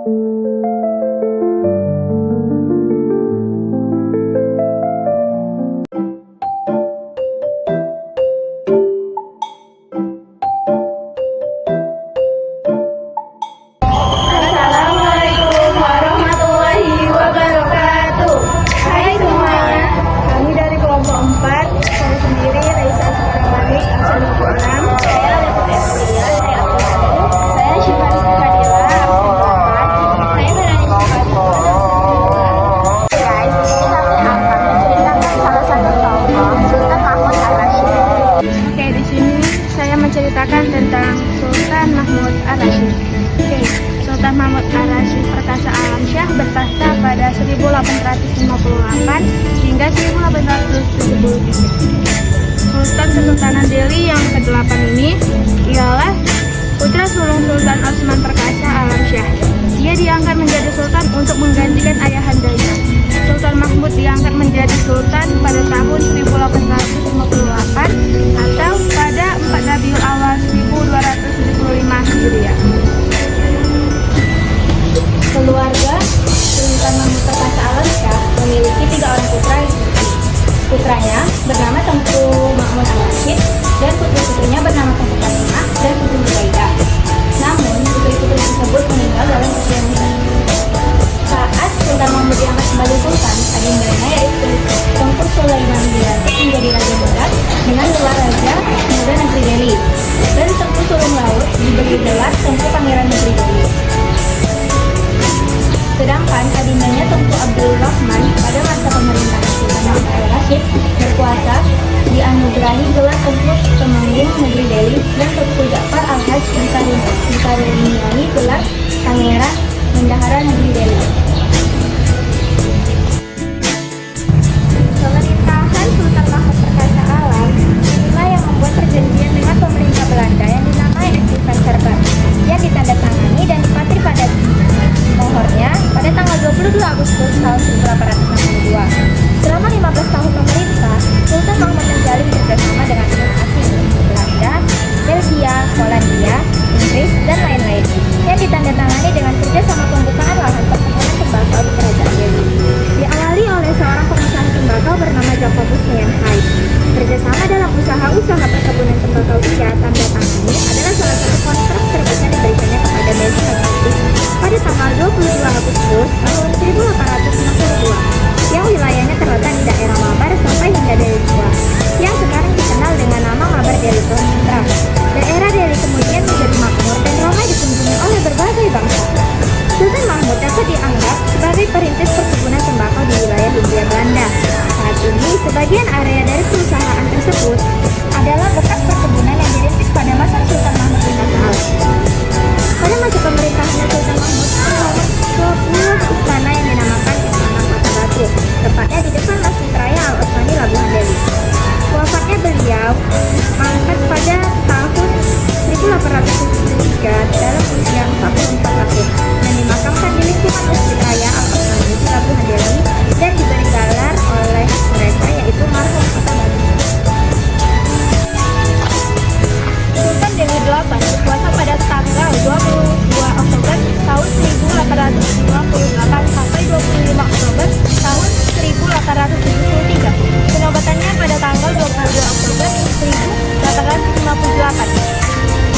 Assalamualaikum warahmatullahi wabarakatuh. Hai semuanya, kami dari kelompok 4. Saya sendiri Raisa Sukaramani, absen buku 6. Saya Lutfi Evelia dari absen 1. Saya Syifa Rizky Fadila, absen 4. Saya Melani Sukaramani. Guys, ini kami akan menceritakan salah satu tokoh Sultan Mahmud Ar-Rasyid. Oke, di sini saya menceritakan tentang Sultan Mahmud Ar-Rasyid. Oke, Sultan Mahmud Ar-Rasyid Perkasa Alam Syah bertahta pada 1858 hingga 1873. Sultan Kesultanan Delhi yang ke-8 ini ialah putra sulung Sultan Osman Perkasa Alam Syah. Dia diangkat menjadi sultan untuk menggantikan ayahandanya. Sultan Mahmud diangkat menjadi sultan pada tahun 1858 atau pada 4 Rabiul Awal 1275 Hijriah. Keluarga Sultan Mahmud Perkasa Alam Syah memiliki 3 orang putra. Putranya bernama Tengku Mahmud Ar-Rasyid dan putri-putrinya bernama Tengku Fatimah dan Putri Zubaidah. Namun, putri-putri tersebut meninggal dalam usia muda. Saat Sultan Mahmud diangkat sebagai sultan, adindanya yaitu Tengku Sulaiman dilantik menjadi raja muda dengan gelar Raja Muda Negeri Delhi, dan Tengku Sulung Laut diberi gelar Tengku Pangeran Negeri Delhi. Sedangkan adindanya Tengku Abdul Rahman pada masa pemerintahan Sultan Mahmud Ar-Rasyid berkuasa dianugerahi gelar Tengku Temanggung Negeri Delhi dan Tengku Ja'far Al-Hajj dikaruniai gelar Pangeran Bendahara Negeri Delhi. Pemerintahan Sultan Mahmud Perkasa Alam inilah yang membuat perjanjian dengan pemerintah Belanda yang dinamai Acquis van Serber yang ditandatangani dan dipatri pada mohornya pada tanggal 22 Agustus tahun 1862. Selama 15 tahun pemerintah, Sultan Mahmud menjalin kerjasama dengan pihak asing Belanda, Belgia, Polandia, Inggris, dan lain-lain yang ditandatangani dengan kerjasama pembukaan lahan perkebunan tembakau di Kerajaan Delhi. Diawali oleh seorang pengusaha tembakau bernama Jacobus Nierenhays. Kerjasama dalam usaha-usaha perkebunan tembakau ia tanda tangani adalah salah satu kontrak terbesar diberikannya kepada Delhi Executive pada tanggal 22 Agustus tahun 1862 yang wilayahnya terletak di daerah Mabar sampai hingga Delhi Tua yang sekarang dikenal dengan nama Mabar Delhi Putra. Daerah Delhi kemudian menjadi makmur dan ramai dikunjungi oleh berbagai bangsa. Sultan Mahmud dapat dianggap sebagai perintis perkebunan tembakau di wilayah Hindia Belanda. Saat ini, sebagian area dari perusahaan tersebut adalah bekas perkebunan yang dirintis pada masa Sultan Mahmud Perkasa Alam. Pada masa pemerintahan Sultan Mahmud terdapat sebuah istana yang dinamakan Istana Mata Batu, tepatnya di depan Masjid Raya Al-Osmani Labuhan Delhi. Wafatnya beliau angkat pada tahun 1873 dalam usia 44 tahun dan dimakamkan di lingkungan Masjid Raya Al-Osmani di Labuhan Delhi dan diberi gelar oleh mereka yaitu marhum Mata Batu. Sultan Delhi 8 berkuasa pada tanggal 22 Oktober tahun 1858 sampai 25 Oktober tahun 1873. Penobatannya pada tanggal 22 Oktober 1858.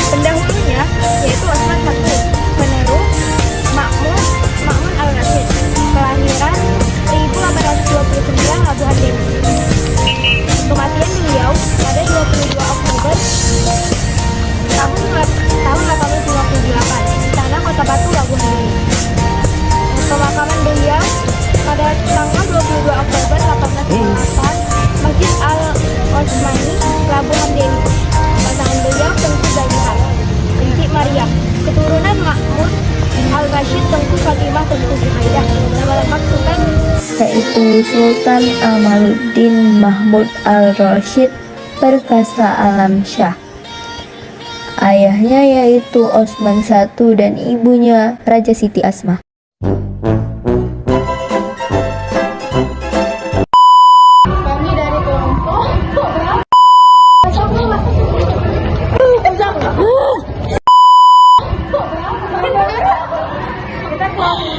Pendahulunya yaitu Osman I, penerus Mahmud Al-Rasyid, kelahiran 1829 Labuhan Delhi. Kematian beliau pada 22 Oktober tahun 1858 di Tanah Kota Batu, Labuhan Delhi. Pemakaman beliau pada tanggal 22 Oktober 1858 Masjid Al-Osmani, Labuhan Delhi. Pasangan beliau Tengku Zaliha binti Maryam, keturunan Mahmud Al-Rasyid, Tengku Fatimah, Tengku Zubaidah. Nama lengkap Sultan yaitu Sultan Amaluddin Mahmud Al-Rasyid Perkasa Alam Syah. Ayahnya yaitu Osman I dan ibunya Raja Siti Asma. Kami dari kelompok kita Poli.